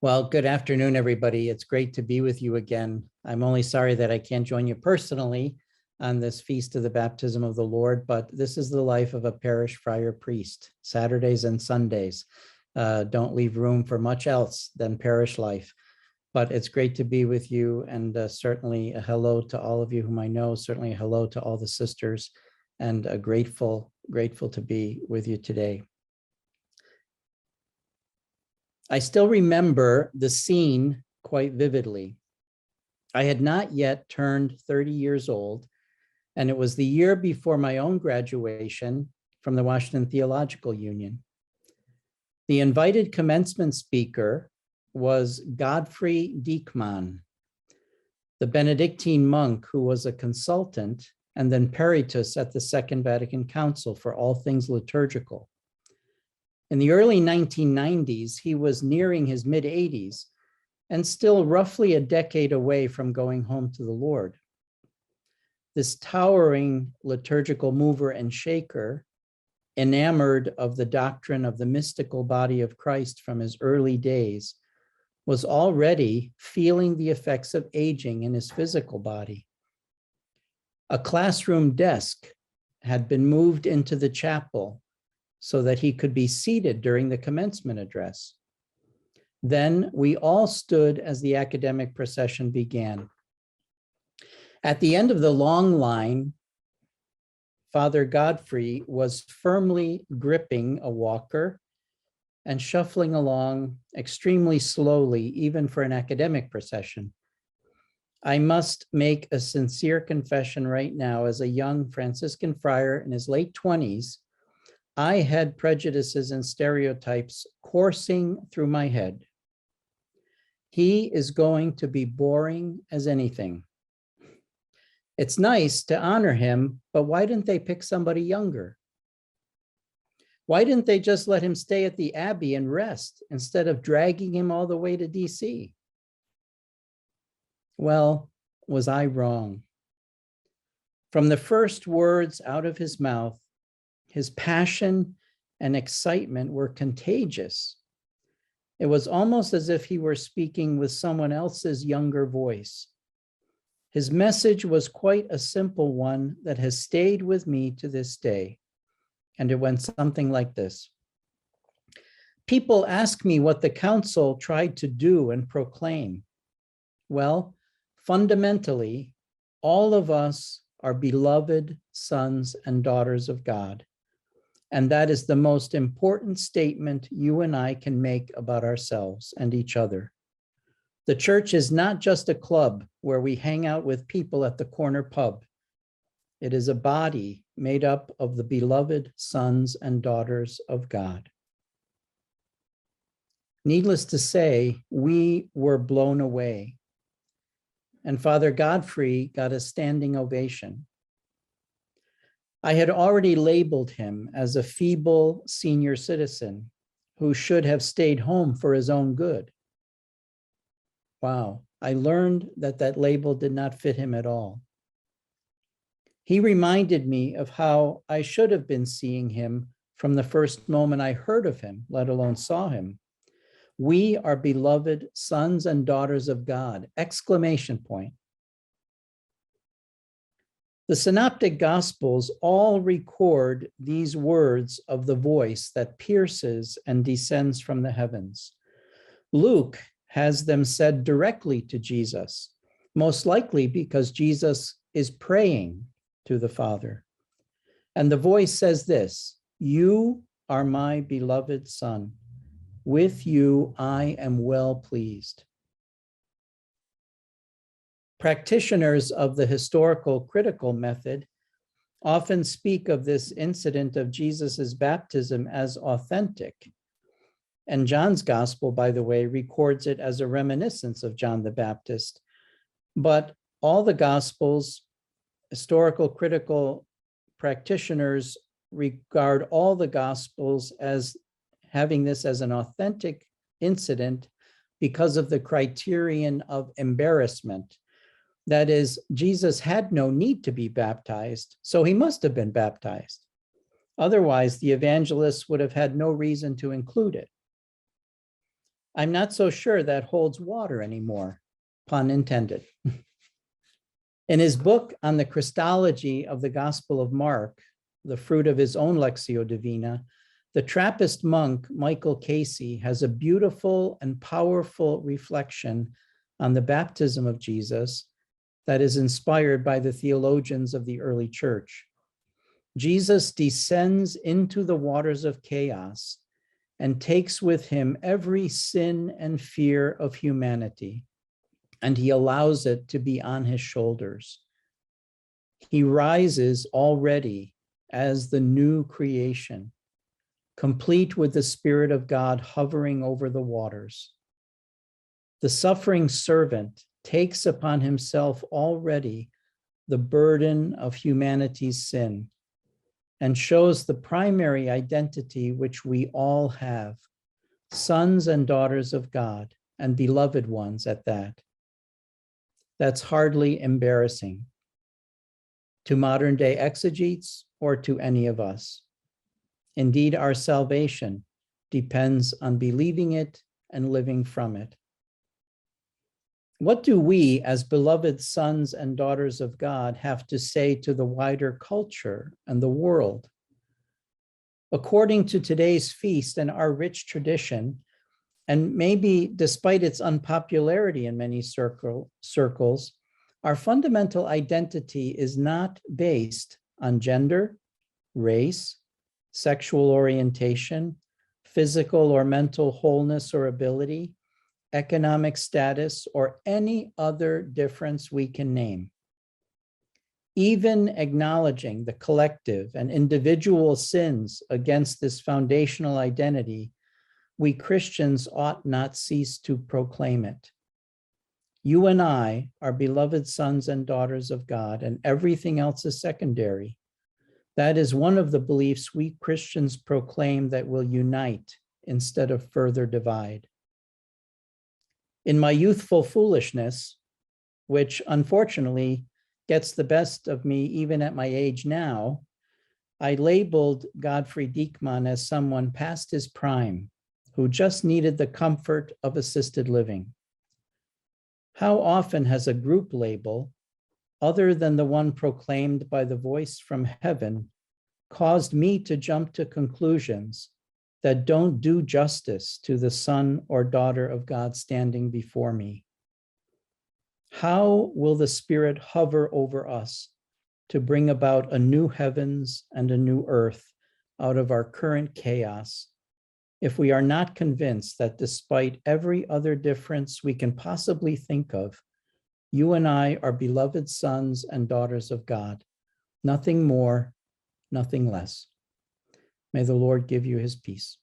Well, good afternoon, everybody. It's great to be with you again. I'm only sorry that I can't join you personally on this Feast of the Baptism of the Lord, but this is the life of a parish friar priest, Saturdays and Sundays. Don't leave room for much else than parish life. But it's great to be with you, and certainly a hello to all of you whom I know, certainly a hello to all the sisters, and grateful to be with you today. I still remember the scene quite vividly. I had not yet turned 30 years old, and it was the year before my own graduation from the Washington Theological Union. The invited commencement speaker was Godfrey Diekmann, the Benedictine monk who was a consultant and then peritus at the Second Vatican Council for all things liturgical. In the early 1990s, he was nearing his mid-80s and still roughly a decade away from going home to the Lord. This towering liturgical mover and shaker, enamored of the doctrine of the mystical body of Christ from his early days, was already feeling the effects of aging in his physical body. A classroom desk had been moved into the chapel so that he could be seated during the commencement address. Then we all stood as the academic procession began. At the end of the long line, Father Godfrey was firmly gripping a walker and shuffling along extremely slowly, even for an academic procession. I must make a sincere confession right now. As a young Franciscan friar in his late 20s, I had prejudices and stereotypes coursing through my head. He is going to be boring as anything. It's nice to honor him, but why didn't they pick somebody younger? Why didn't they just let him stay at the Abbey and rest instead of dragging him all the way to DC? Well, was I wrong? From the first words out of his mouth, his passion and excitement were contagious. It was almost as if he were speaking with someone else's younger voice. His message was quite a simple one that has stayed with me to this day. And it went something like this. People ask me what the council tried to do and proclaim. Well, fundamentally, all of us are beloved sons and daughters of God. And that is the most important statement you and I can make about ourselves and each other. The church is not just a club where we hang out with people at the corner pub. It is a body made up of the beloved sons and daughters of God. Needless to say, we were blown away. And Father Godfrey got a standing ovation. I had already labeled him as a feeble senior citizen who should have stayed home for his own good. Wow, I learned that that label did not fit him at all. He reminded me of how I should have been seeing him from the first moment I heard of him, let alone saw him. We are beloved sons and daughters of God, exclamation point. The Synoptic Gospels all record these words of the voice that pierces and descends from the heavens. Luke has them said directly to Jesus, most likely because Jesus is praying to the Father. And the voice says this, "You are my beloved Son. With you I am well pleased." Practitioners of the historical critical method often speak of this incident of Jesus's baptism as authentic. And John's gospel, by the way, records it as a reminiscence of John the Baptist. But all the gospels, historical critical practitioners regard all the gospels as having this as an authentic incident because of the criterion of embarrassment. That is, Jesus had no need to be baptized, so he must have been baptized. Otherwise, the evangelists would have had no reason to include it. I'm not so sure that holds water anymore, pun intended. In his book on the Christology of the Gospel of Mark, the fruit of his own Lectio Divina, the Trappist monk Michael Casey has a beautiful and powerful reflection on the baptism of Jesus that is inspired by the theologians of the early church. Jesus descends into the waters of chaos and takes with him every sin and fear of humanity, and he allows it to be on his shoulders. He rises already as the new creation, complete with the Spirit of God hovering over the waters. The suffering servant takes upon himself already the burden of humanity's sin and shows the primary identity which we all have, sons and daughters of God, and beloved ones at that. That's hardly embarrassing to modern day exegetes or to any of us. Indeed, our salvation depends on believing it and living from it. What do we, as beloved sons and daughters of God, have to say to the wider culture and the world? According to today's feast and our rich tradition, and maybe despite its unpopularity in many circles, our fundamental identity is not based on gender, race, sexual orientation, physical or mental wholeness or ability, economic status, or any other difference we can name. Even acknowledging the collective and individual sins against this foundational identity, we Christians ought not cease to proclaim it. You and I are beloved sons and daughters of God, and everything else is secondary. That is one of the beliefs we Christians proclaim that will unite instead of further divide. In my youthful foolishness, which unfortunately gets the best of me even at my age now, I labeled Godfrey Diekmann as someone past his prime who just needed the comfort of assisted living. How often has a group label, other than the one proclaimed by the voice from heaven, caused me to jump to conclusions that don't do justice to the son or daughter of God standing before me? How will the Spirit hover over us to bring about a new heavens and a new earth out of our current chaos if we are not convinced that despite every other difference we can possibly think of, you and I are beloved sons and daughters of God, nothing more, nothing less. May the Lord give you his peace.